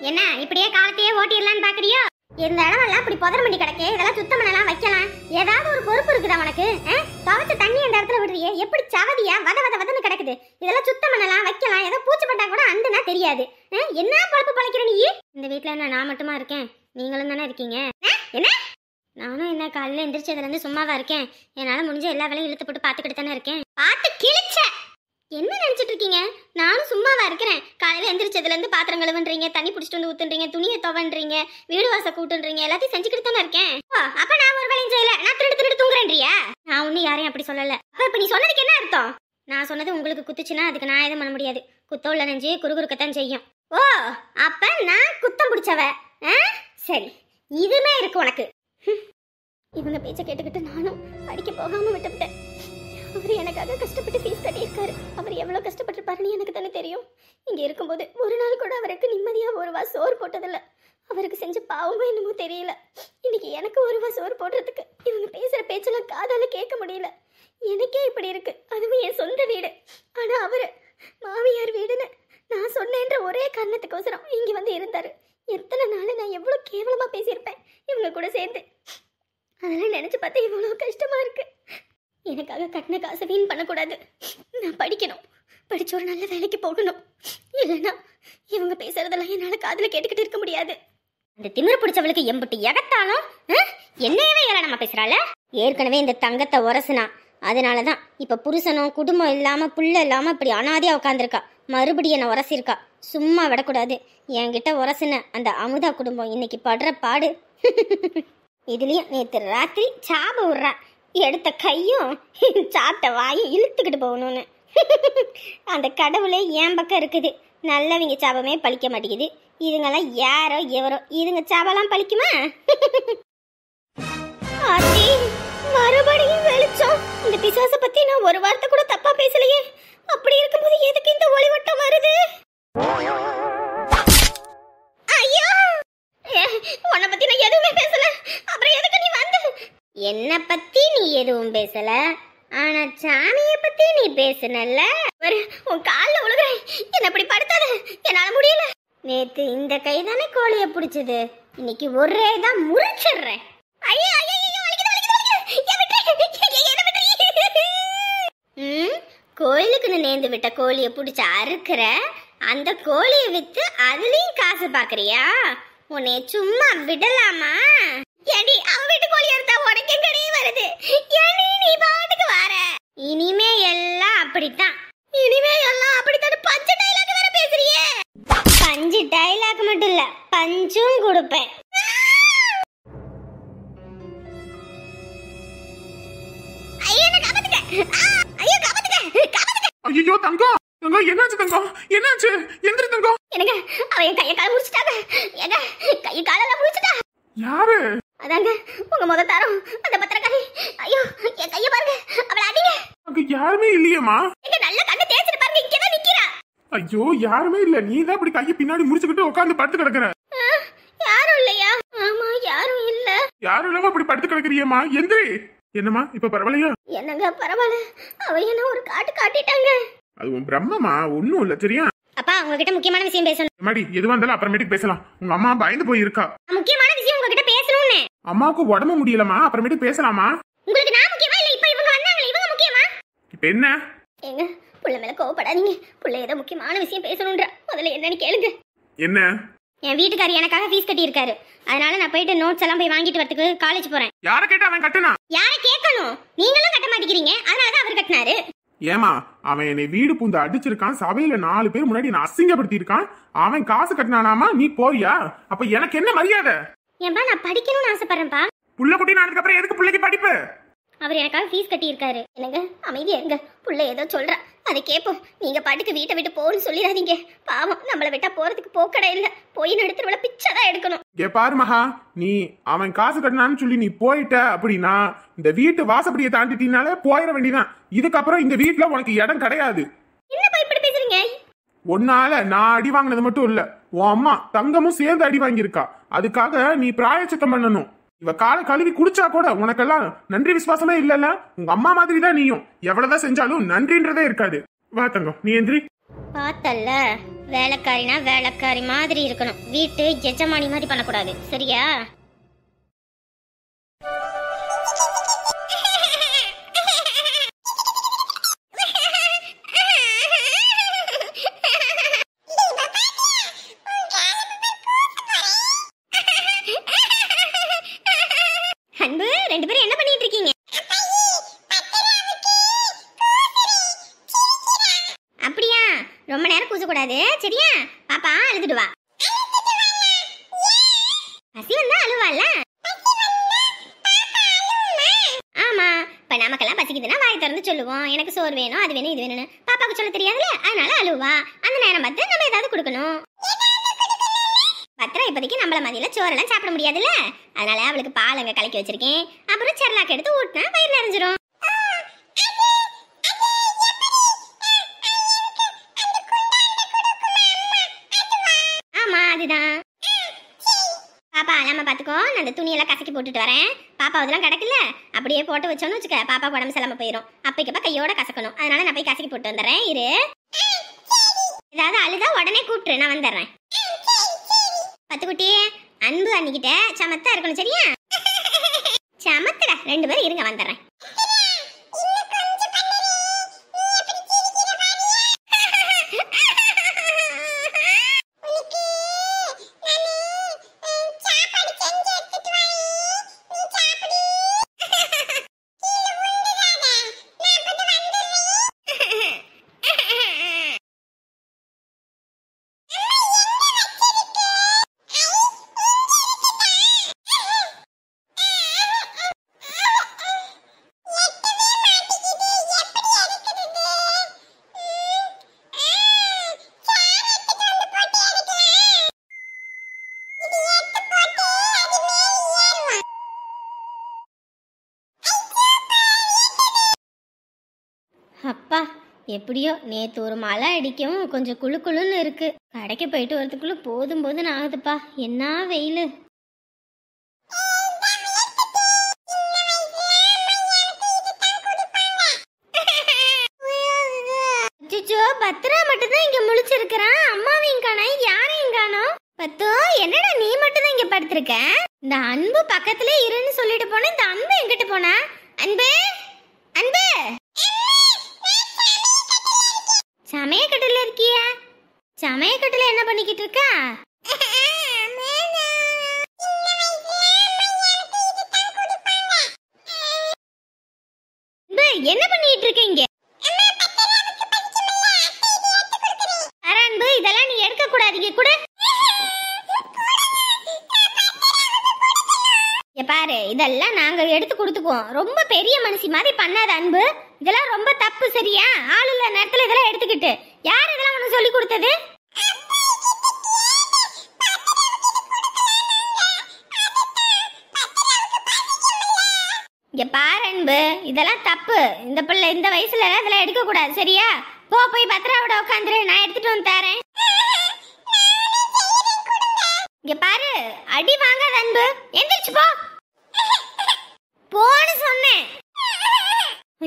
என்ன இப்படியே காலத்தையே ஓட்டிடலான்னு பாக்குறியோ? இந்த இடமெல்லாம் இப்படி புதர் மண்டி கிடக்கு, இதெல்லாம் சுத்தம் பண்ணலாம் வைக்கலாம். ஏதாவது ஒரு பொறுப்பு இருக்குதா உனக்கு? துவைச்ச தண்ணி அந்த இடத்துல விடுறியே, எப்படி சவதியா வத வத வதன்னு கிடக்குது. இதெல்லாம் சுத்தம் பண்ணலாம் வைக்கலாம். ஏதோ பூச்சி பட்டா கூட அண்டுனா தெரியாது. என்ன பழப்பு பழைக்கிற நீ? இந்த வீட்டுல என்ன நான் மட்டுமா இருக்கேன்? நீங்களும் தானே இருக்கீங்க. என்ன நானும் என்ன காலையில எந்திரிச்சதுல இருந்து சும்மாவா இருக்கேன்? என்னால முடிஞ்ச எல்லா வேலையும் இழுத்து போட்டு பாத்துக்கிட்டு தானே இருக்கேன். பாத்து கிழிச்ச என்ன நினைச்சிட்டு இருக்கீங்க? நானும் சும்மாவா இருக்கிறேன். காலையில எந்திரிச்சதுல இருந்து பாத்திரம் கழுவுன்றீங்க, தண்ணி பிடிச்சிட்டு வந்து ஊத்துன்றீங்க, துணியை துவன்றீங்க, வீடு வாச கூட்டுன்றீங்க, எல்லாத்தையும் செஞ்சுக்கிட்டு தானே இருக்கேன். அப்ப நான் ஒரு வேலையும் செய்யல, நான் திருடு தூங்குறேன்றியா? நான் ஒன்னும் யாரையும் அப்படி சொல்லல. அப்ப நீ சொன்னதுக்கு என்ன அர்த்தம்? நான் சொன்னது உங்களுக்கு குத்துச்சுன்னா அதுக்கு நான் எதுவும் பண்ண முடியாது. குத்தோல்ல நெஞ்சு குறுகுறுக்கத்தான் செய்யும். ஓ, அப்ப நான் குத்தம் பிடிச்சவ. சரி, இதுமே இருக்கு உனக்கு. இவங்க பேச்ச கேட்டுக்கிட்டு நானும் படிக்க போகாம விட்டுவிட்டேன். அவர் எனக்காக கஷ்டப்பட்டு ஃபீஸ் கட்டியிருக்காரு. அவர் எவ்வளோ கஷ்டப்பட்டிருப்பாருன்னு எனக்கு தானே தெரியும். இங்கே இருக்கும்போது ஒரு நாள் கூட அவருக்கு நிம்மதியாக ஒரு வா சோறு போட்டதில்லை. அவருக்கு செஞ்ச பாவமும் என்னமோ தெரியல. இன்னைக்கு எனக்கு ஒரு வா சோறு போடுறதுக்கு இவங்க பேசுகிற பேச்செல்லாம் காதால கேட்க முடியல. எனக்கே இப்படி இருக்கு, அதுவும் என் சொந்த வீடு. ஆனால் அவர் மாமியார் வீடுன்னு நான் சொன்னேன்ற ஒரே காரணத்துக்கோசரம் இங்கே வந்து இருந்தார். எத்தனை நாள் நான் எவ்வளோ கேவலமாக பேசியிருப்பேன் இவங்க கூட சேர்ந்து. அதெல்லாம் நினச்சி பார்த்தா இவ்வளோ கஷ்டமாக இருக்கு. எனக்காக கட்டின காசை வீண் பண்ணக்கூடாது. நான் படிக்கணும், படிச்சு ஒரு நல்ல வேலைக்கு போகணும். இல்லைன்னா இவங்க பேசுறதெல்லாம் என்னால் காதில் கேட்டுக்கிட்டு இருக்க முடியாது. அந்த திமிரு பிடிச்சவளுக்கு எம்புட்டு எகத்தாலும் என்னையவே ஏளனமா பேசுறாள. ஏற்கனவே இந்த தங்கத்தை உரசுனா, அதனாலதான் இப்ப புருஷனும் குடும்பம் இல்லாம புள்ள இல்லாம இப்படி அனாதையா உட்காந்துருக்கா. மறுபடியும் என்ன உரசிருக்கா. சும்மா விடக்கூடாது. என்கிட்ட உரசுன அந்த அமுதா குடும்பம் இன்னைக்கு படுற பாடு. இதுலயும் நேற்று ராத்திரி சாப விடுறா. எடுத்த கையும் சாப்பிட்ட வாயும் இழுத்துக்கிட்டு போகணும்னு. அந்த கடவுளே என் பக்கம் இருக்குது. நல்லவங்க சாபமே பழிக்க மாட்டேங்குது. இதுங்கெல்லாம் யாரோ எவரோ, இதுங்க சாபெல்லாம் பழிக்குமா? மறுபடியும் வெளிச்சம். இந்த பிசாசை பத்தி நான் ஒரு வார்த்தை கூட தப்பா பேசலையே. அப்படி இருக்கும்போது எதுக்கு இந்த ஒளிவட்டம் வருது? ஐயோ, உன்னை பத்தி நான் எதுவுமே பேசல. அப்புறம் எதுக்கு நீ வந்து? என்னை பத்தி நீ எதுவும் பேசல, ஆனா சாமியை பத்தி நீ பேசுனல்ல. உன் காலில் விழுகிறேன், என்ன இப்படி படுத்தாத, என்னால முடியல. நேத்து இந்த கை தானே கோழியை பிடிச்சது, இன்னைக்கு ஒரே தான் முறிச்சிடுறேன். கோயிலுக்குன்னு நேர்ந்து விட்ட கோழியை பிடிச்ச அறுக்கிற, அந்த கோழியை வித்து அதுலயும் காசு பாக்குறியா? உன்னை சும்மா விடலாமா? ஏடி, அவ வீட்டு கோழி அறுத்தா உனக்கு கடையே வருது. ஏடி நீ பாட்டுக்கு வர? இனிமே எல்லாம் அப்படித்தான். இனிமே எல்லாம் அப்படித்தான். பஞ்சு டைலாக் வேற பேசுறியே. பஞ்சு டைலாக் மட்டும் இல்ல, பஞ்சும் கொடுப்பேன். ஐயோ காப்பாத்துங்க, ஐயோ காப்பாத்துங்க, காப்பாத்துங்க. ஐயோ தங்கம், தங்கம் என்னாச்சு? தங்கம் என்னாச்சு? எந்திரி தங்கம். எனக்கு அவன் கையை கால முடிச்சிட்டாங்க. ஏங்க கை காலெல்லாம் முடிச்சிட்டா. யாரு? அதாங்க உங்க முத தரம் அந்த பத்திரக்காரி. ஐயோ என் கைய பாருங்க, அவளை அடிங்க. அங்க யாருமே இல்லையேமா. எங்க நல்ல கண்ணு தேய்ச்சிட்டு பாருங்க, இங்க தான் நிக்கிறா. ஐயோ யாருமே இல்ல, நீ தான் இப்படி கையை பின்னாடி முடிச்சுக்கிட்டு உட்கார்ந்து படுத்து கிடக்குற. யாரும் இல்லையா? ஆமா யாரும் இல்ல. யாரும் இல்லாம இப்படி படுத்து கிடக்குறியம்மா, எந்திரி. என்னம்மா இப்ப பரவாயில்லையா? என்னங்க பரவாயில்ல, அவ என்ன ஒரு காட்டு காட்டிட்டாங்க. அது உன் பிரம்மமா, ஒண்ணும் இல்ல சரியா? அப்பா உங்ககிட்ட முக்கியமான விஷயம் பேசணும். மாடி எதுவா இருந்தாலும் அப்புறமேட்டுக்கு பேசலாம். உங்க அம்மா பயந்து போய் இருக்கா. முக்கியமான விஷயம் உங்ககிட்ட பேசணும்னு. அம்மாவுக்கு உடம்பு முடியலமா, அப்புறமேட்டுக்கு பேசலாமா? உங்களுக்கு நான் முக்கியமா இல்ல இப்ப இவங்க வந்தாங்களே இவங்க முக்கியமா? இப்ப என்ன? ஏங்க புள்ள மேல கோவப்படாதீங்க. புள்ள ஏதோ முக்கியமான விஷயம் பேசணும்ன்ற. முதல்ல என்னன்னு கேளுங்க. என்ன? என் வீட்டுக்காரர் எனக்காக ஃபீஸ் கட்டி இருக்காரு. அதனால நான் போயிட்டு நோட்ஸ் எல்லாம் போய் வாங்கிட்டு வரதுக்கு காலேஜ் போறேன். யார கேட்டா அவன் கட்டனா? யார கேட்கணும்? நீங்களும் கட்ட மாட்டேங்கிறீங்க. அதனால தான் அவர் கட்டினாரு. ஏமா அவன் என்னை வீடு பூந்து அடிச்சிருக்கான், சபையில 4 பேர் முன்னாடி நான் அசிங்கப்படுத்தி இருக்கான். அவன் காசு கட்டினானாமா, நீ போறியா? அப்ப எனக்கு என்ன மரியாதை? ஏன்பா நான் படிக்கணும்னு ஆசைப்படுறேன்ப்பா. புள்ள குட்டி நாளுக்கு அப்புறம் எதுக்கு பிள்ளைக்கு படிப்பு? அவர் எனக்காக ஃபீஸ் கட்டி இருக்காரு. என்னங்க அமைதியா இருங்க, புள்ள ஏதோ சொல்றா, அதை கேட்போம். நீங்க பாட்டுக்கு வீட்டை விட்டு போன்னு சொல்லிடாதீங்க. பாவம், நம்மளை விட்டா போறதுக்கு போக்கடை இல்ல. போய் நடத்துறவள பிச்சைதான் எடுக்கணும். ஏ பாரு மகா, நீ அவன் காசு கட்டினான்னு சொல்லி நீ போயிட்ட அப்படின்னா இந்த வீட்டு வாசப்படியை தாண்டிட்டீனாலே போயிட வேண்டியதான். இதுக்கப்புறம் இந்த வீட்டுல உனக்கு இடம் கிடையாது. என்னப்பா இப்படி பேசுறீங்க? ஒன்னால நான் அடி வாங்கினது மட்டும் இல்ல, உன் அம்மா தங்கமும் சேர்ந்து அடி வாங்கியிருக்கா. அதுக்காக நீ பிராயச்சித்தம் பண்ணணும். இவ காலை கழுவி குடிச்சா கூட உனக்கெல்லாம் நன்றி விசுவாசமே இல்லல்ல. உங்க அம்மா மாதிரி தான் நீயும். எவ்வளவுதான் செஞ்சாலும் நன்றின்றதே இருக்காது. வா தங்கம், நீ எந்திரி. பார்த்தல்ல வேலைக்காரினா வேலைக்காரி மாதிரி இருக்கணும், வீட்டு எஜமானி மாதிரி பண்ணக்கூடாது, சரியா? அன்பு, ரெண்டு பேரும் என்ன பண்ணிட்டு இருக்கீங்க? அப்படியா? ரொம்ப நேரம் கூசக்கூடாது, சரியா? பாப்பா அழுதுடுவா. பசி வந்தா அழுவால? ஆமா, இப்ப நமக்கெல்லாம் பசிக்குதுன்னா வாய் திறந்து சொல்லுவோம், எனக்கு சோறு வேணும், அது வேணும், இது வேணும்னு. பாப்பாவுக்கு சொல்ல தெரியாதுல்ல, அதனால அழுவா. அந்த நேரம் பார்த்து நம்ம ஏதாவது கொடுக்கணும். பத்திரா இப்போதைக்கு நம்மள மதியில சோறெல்லாம் சாப்பிட முடியாதுல்ல, அதனால அவளுக்கு பால் அங்க கலக்கி வச்சிருக்கேன். அப்புறம் செர்லாக் எடுத்து ஊட்டினா வயிறு நிறைஞ்சிரும். ஆமா, அதுதான். பாப்பா அழாம பாத்துக்கோ, நான் அந்த துணியெல்லாம் கசக்கி போட்டுட்டு வரேன். பாப்பா அதெல்லாம் கிடக்குல்ல, அப்படியே போட்டு வச்சோன்னு வச்சுக்க, பாப்பா உடம்பு செல்லாம போயிடும். அப்பைக்கப்ப கையோட கசக்கணும், அதனால நான் போய் கசக்கி போட்டு வந்துடுறேன். இரு, ஏதாவது அழுதா உடனே கூப்பிட்டு நான் வந்துடுறேன். பத்துக்குட்டி, அன்பு அன்னிக்கிட்ட சமத்தா இருக்கணும், சரியா? சமத்துடா, ரெண்டு பேரும் இருங்க, வந்துடுறேன். அப்பா, எப்படியோ நேற்று ஒரு மழை அடிக்கவும் கொஞ்சம் குளு குளுன்னு இருக்கு. கடைக்கு போயிட்டு வரதுக்குள்ள போதும் போதுன்னு ஆகுதுப்பா, என்ன வெயில். அச்சோ, பத்ரா மட்டும்தான் இங்க முழிச்சிருக்கிறான், அம்மாவையும் காணோம், யாரையும் காணோம். பத்தோ, என்னடா நீ மட்டும் தான் இங்க படுத்திருக்க? இந்த அன்பு பக்கத்துல இருன்னு சொல்லிட்டு போன, இந்த அன்பு எங்கிட்டு போனா? அன்பு, அன்பு, சமயக்கட்டுல இருக்கியா? சமயக்கட்டுல என்ன பண்ணிக்கிட்டு இருக்கா? என்ன பண்ணிட்டு இருக்கீங்க? அன்பு, இதெல்லாம் நீ எடுக்க கூடாதீங்க கூட. பாரு, இதெல்லாம் நாங்க எடுத்து கொடுத்துக்குவோம். ரொம்ப பெரிய மனுஷி மாதிரி பண்ணாத அன்பு, இதெல்லாம் ரொம்ப தப்பு, சரியா? ஆள் இல்ல நேரத்துல இதெல்லாம் எடுத்துக்கிட்டு யார் இதெல்லாம் உனக்கு சொல்லி கொடுத்தது? இங்க பாரு அன்பு, இதெல்லாம் தப்பு. இந்த பிள்ளை இந்த வயசுல இதெல்லாம் எடுக்க கூடாது, சரியா? போ, போய் பத்ராவோட உட்காந்துரு, நான் எடுத்துட்டு வந்து தரேன். இங்க பாரு, அடி வாங்காத அன்பு, எந்திரிச்சு போ. போன்னு சொன்னேன்.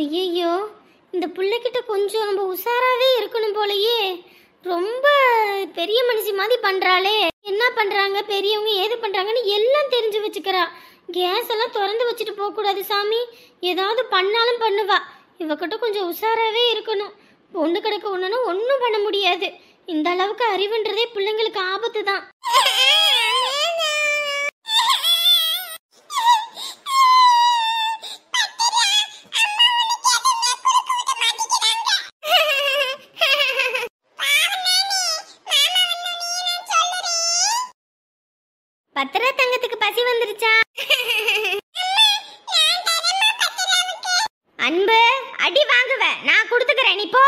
ஐயோ, இந்த பிள்ளைகிட்ட கொஞ்சம் நம்ம உஷாராவே இருக்கணும் போலயே. ரொம்ப பெரிய மனுஷி மாதிரி பண்றாளே. என்ன பண்றாங்க பெரியவங்க, ஏது பண்றாங்கன்னு எல்லாம் தெரிஞ்சு வச்சுக்கிறா. கேஸ் எல்லாம் திறந்து வச்சுட்டு போக கூடாது சாமி, ஏதாவது பண்ணாலும் பண்ணுவா. இவகிட்ட கொஞ்சம் உஷாராவே இருக்கணும். பொண்ணு கிடக்க ஒண்ணுன்னா ஒன்றும் பண்ண முடியாது. இந்த அளவுக்கு அறிவுன்றதே பிள்ளைங்களுக்கு ஆபத்து தான். பத்திரா தங்கத்துக்கு பசி வந்துருச்சா? அன்பு, அடி வாங்குவ, நான் கொடுத்துக்கிறேன், நீ போ.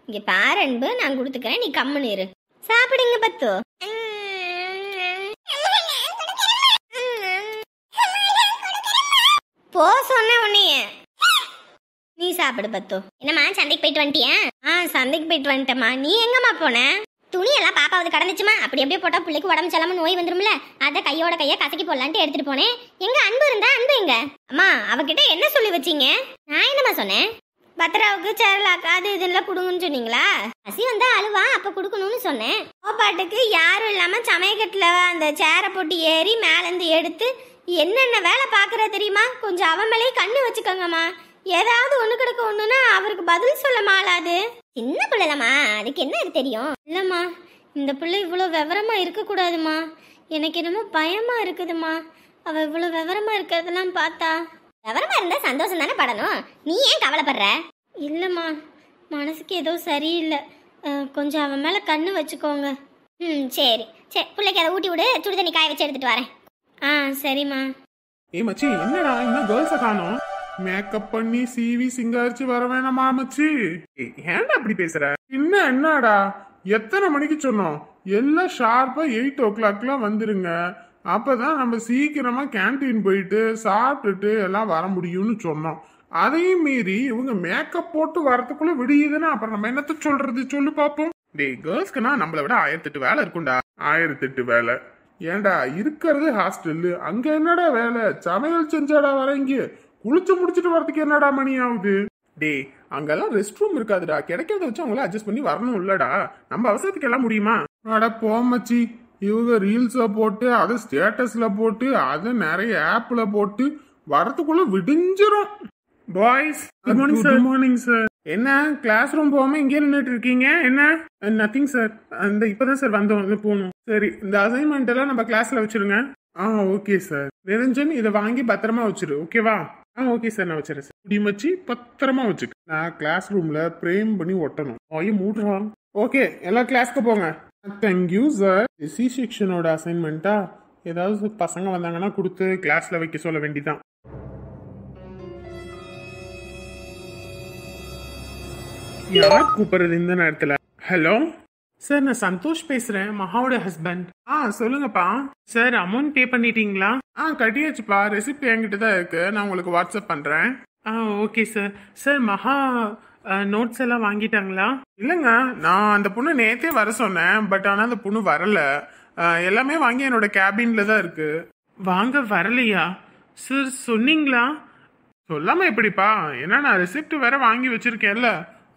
இங்க பாரு அன்பு, நான் கொடுத்துக்கிறேன், நீ கம்முன்னு இரு. சாப்பிடுங்க பத்து. போ சொன்ன உன்னைய. நீ சாப்பிடு பத்து. என்னம்மா, சந்தைக்கு போயிட்டு வந்துட்டியா? சந்தைக்கு போயிட்டு வந்துட்டேம்மா. நீ எங்கம்மா போன? துணி எல்லாம் பாப்பாவது கடந்துச்சுமா, அப்படி அப்படியே போட்டா பிள்ளைக்கு உடம்பு செல்லாம நோய் வந்துரும்ல. அதை கையோட கையா கசக்கி போடலான்ட்டு எடுத்துட்டு போனேன். எங்க அன்பு இருந்தா அன்பு எங்க? அம்மா அவகிட்ட என்ன சொல்லி வச்சீங்க? நான் என்னம்மா சொன்னேன்? பத்ராவுக்கு சேரலாக்கா அது இதெல்லாம் கொடுங்கன்னு சொன்னீங்களா? பசி வந்தா அழுவா, அப்ப கொடுக்கணும்னு சொன்னேன். பாட்டுக்கு யாரும் இல்லாம சமயக்கட்டுல அந்த சேரை போட்டு ஏறி மேலேருந்து எடுத்து என்னென்ன வேலை பாக்குற தெரியுமா? கொஞ்சம் அவன் மேலேயே கண்ணு வச்சுக்கோங்கம்மா. ஏதாவது ஒண்ணு கிடக்க ஒண்ணுன்னா அவருக்கு பதில் சொல்ல மாளாது. சின்ன பிள்ளைலம்மா, அதுக்கு என்ன இது தெரியும்? இல்லம்மா, இந்த பிள்ளை இவ்வளவு விவரமா இருக்க கூடாதுமா. எனக்கு என்னமோ பயமா இருக்குதுமா. அவ இவ்வளவு விவரமா இருக்கிறதெல்லாம் பார்த்தா. விவரமா இருந்தா சந்தோஷம் தானே படணும். நீ ஏன் கவலைப்படுற? இல்லம்மா, மனசுக்கு ஏதோ சரியில்லை. கொஞ்சம் அவன் மேல கண்ணு வச்சுக்கோங்க. சரி சரி, பிள்ளைக்கு அதை ஊட்டி விடு. சுடு தண்ணி காய வச்சு எடுத்துட்டு வரேன். சரிம்மா. ஏ மச்சி, என்னடா இன்னும் கேர்ள்ஸை காணோம்? மேக்கப் பண்ணி சிவி சிங்காரிச்சு வர வேணாமா மச்சி? ஏன்டா அப்படி பேசுற? என்னடா எத்தனை மணிக்கு சொன்னோம்? எல்லாம் ஷார்ப்பா 8 o'clock வந்துருங்க. அப்பதான் நம்ம சீக்கிரமா கேன்டீன் போயிட்டு சாப்பிட்டுட்டு எல்லாம் வர முடியும்னு சொன்னோம். அதையும் மீறி இவங்க மேக்கப் போட்டு வரதுக்குள்ள விடியுதுன்னா அப்புறம் நம்ம என்னத்த சொல்றது? சொல்லு பாப்போம். டேய், கேர்ள்ஸ்க்குனா நம்மளை விட 1008 வேலை இருக்கும்டா. 1008 வேலை ஏன்டா? இருக்கிறது ஹாஸ்டல்லு, அங்க என்னடா வேலை? சமையல் செஞ்சாடா வரீங்க? குளிச்சு முடிச்சுட்டு வரதுக்கு என்னடா மணி ஆகுது? டேய், அங்கெல்லாம் ரெஸ்ட் ரூம் இருக்காதுடா. கிடைக்கிறத வச்சு அவங்கள அட்ஜஸ்ட் பண்ணி வரணும் இல்லடா. நம்ம அவசரத்துக்கு எல்லாம் முடியுமா? அட போமச்சி, இவங்க ரீல்ஸ போட்டு அதை ஸ்டேட்டஸ்ல போட்டு அதை நிறைய ஆப்ல போட்டு வரதுக்குள்ள விடிஞ்சிரும். Boys, good morning sir. Good morning sir. என்ன கிளாஸ் ரூம் போகாம இங்கே நின்றுட்டு இருக்கீங்க? என்ன? நத்திங் சார், அந்த இப்பதான் சார் வந்தோம், போகணும். சரி, இந்த அசைன்மெண்ட் எல்லாம் நம்ம கிளாஸ்ல வச்சிருங்க. Okay sir. நிரஞ்சன், இதை வாங்கி பத்திரமா வச்சிரு, ஓகேவா? ஓகே சார், நான் வச்சிருக்கேன் சார். இப்படி வச்சு பத்திரமா வச்சுக்க. நான் கிளாஸ் ரூம்ல பிரேம் பண்ணி ஒட்டணும். மூடுறா. ஓகே, எல்லா கிளாஸ்க்கு போங்க. Thank you sir. சி செக்ஷனோட அசைன்மெண்ட்டா? ஏதாவது பசங்க வந்தாங்கன்னா கொடுத்து கிளாஸ்ல வைக்க சொல்ல வேண்டிதான். யார் கூப்பிடுறது இந்த நேரத்துல? ஹலோ சார், நான் சந்தோஷ் பேசுறேன், மகாவோட ஹஸ்பண்ட். சொல்லுங்கப்பா. சார், அமௌண்ட் பே பண்ணிட்டீங்களா? கட்டியாச்சுப்பா. ரெசிப்ட் என்கிட்ட தான் இருக்கு, நான் உங்களுக்கு வாட்ஸ்அப் பண்றேன். Okay sir. சார், மகா நோட்ஸ் எல்லாம் வாங்கிட்டாங்களா? இல்லைங்க, நான் அந்த பொண்ணு நேத்தே வர சொன்னேன். பட் ஆனால் அந்த பொண்ணு வரல. எல்லாமே வாங்கி என்னோட கேபின்ல தான் இருக்கு. வாங்க வரலையா? சார் சொன்னீங்களா? சொல்லாம எப்படிப்பா? ஏன்னா நான் ரெசிப்ட் வேற வாங்கி வச்சிருக்கேன்ல,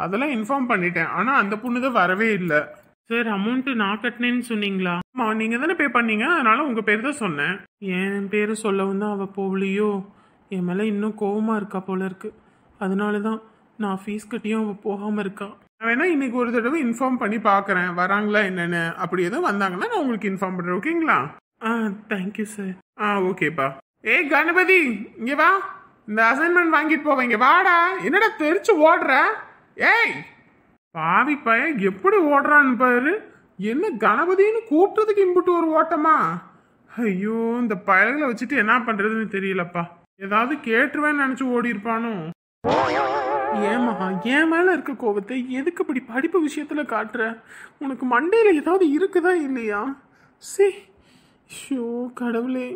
அதெல்லாம் இன்ஃபார்ம் பண்ணிட்டேன். ஆனா அந்த பொண்ணு தான் வரவே இல்லை. சார், அமௌண்ட் நான் கட்டினேன்னு சொன்னீங்களா? ஆமா, நீங்க தானே பே பண்ணீங்க, அதனால உங்க பேர் தான் சொன்னேன். என் பேரு சொல்லவும் தான் அவ போகலையோ? என் மேல இன்னும் கோவமா இருக்கா போல இருக்கு. அதனாலதான் நான் ஃபீஸ் கட்டியும் அவ போகாம இருக்கா. நான் வேணா இன்னைக்கு ஒரு தடவை இன்ஃபார்ம் பண்ணி பாக்குறேன், வராங்களா என்னன்னு. அப்படி எதுவும் வந்தாங்கன்னா நான் உங்களுக்கு இன்ஃபார்ம் பண்றேன், ஓகேங்களா? Thank you sir. ஓகேப்பா. ஏய் கணபதி, இங்க வா. இந்த அசைன்மெண்ட் வாங்கிட்டு போவீங்க, வாடா. என்னடா தெரிச்சு ஓடுற? ஏய் பாவி பையன், எப்படி ஓடுறான்னு பாரு. என்ன கணபதினு கூப்பிட்டதுக்கு இம்புட்டு ஒரு ஓட்டமா? ஐயோ, இந்த பயல்களை வச்சுட்டு என்ன பண்றதுன்னு தெரியலப்பா. ஏதாவது கேட்டுருவேன்னு நினைச்சு ஓடி இருப்பானோ? ஏமா என் மேல இருக்க கோபத்தை எதுக்கு இப்படி படிப்பு விஷயத்துல காட்டுற? உனக்கு மண்டையில ஏதாவது இருக்குதா இல்லையா? ஷோ கடவுளே,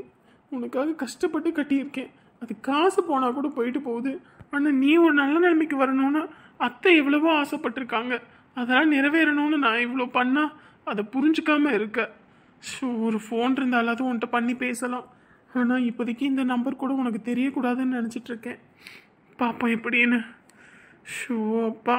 உனக்காக கஷ்டப்பட்டு கட்டியிருக்கேன். அது காசு போனா கூட போயிட்டு போகுது. ஆனா நீ ஒரு நல்ல நிலைமைக்கு வரணும்னு அத்தை எவ்வளவோ ஆசைப்பட்டிருக்காங்க. அதெல்லாம் நிறைவேறணும்னு நான் இவ்வளோ பண்ணா அதை புரிஞ்சுக்காம இருக்க. ஒரு ஃபோன் இருந்தாலாவது உன்கிட்ட பண்ணி பேசலாம். ஆனால் இப்போதைக்கு இந்த நம்பர் கூட உனக்கு தெரியக்கூடாதுன்னு நினச்சிட்டு இருக்கேன். பாப்பா எப்படின்னு. ஷோ அப்பா.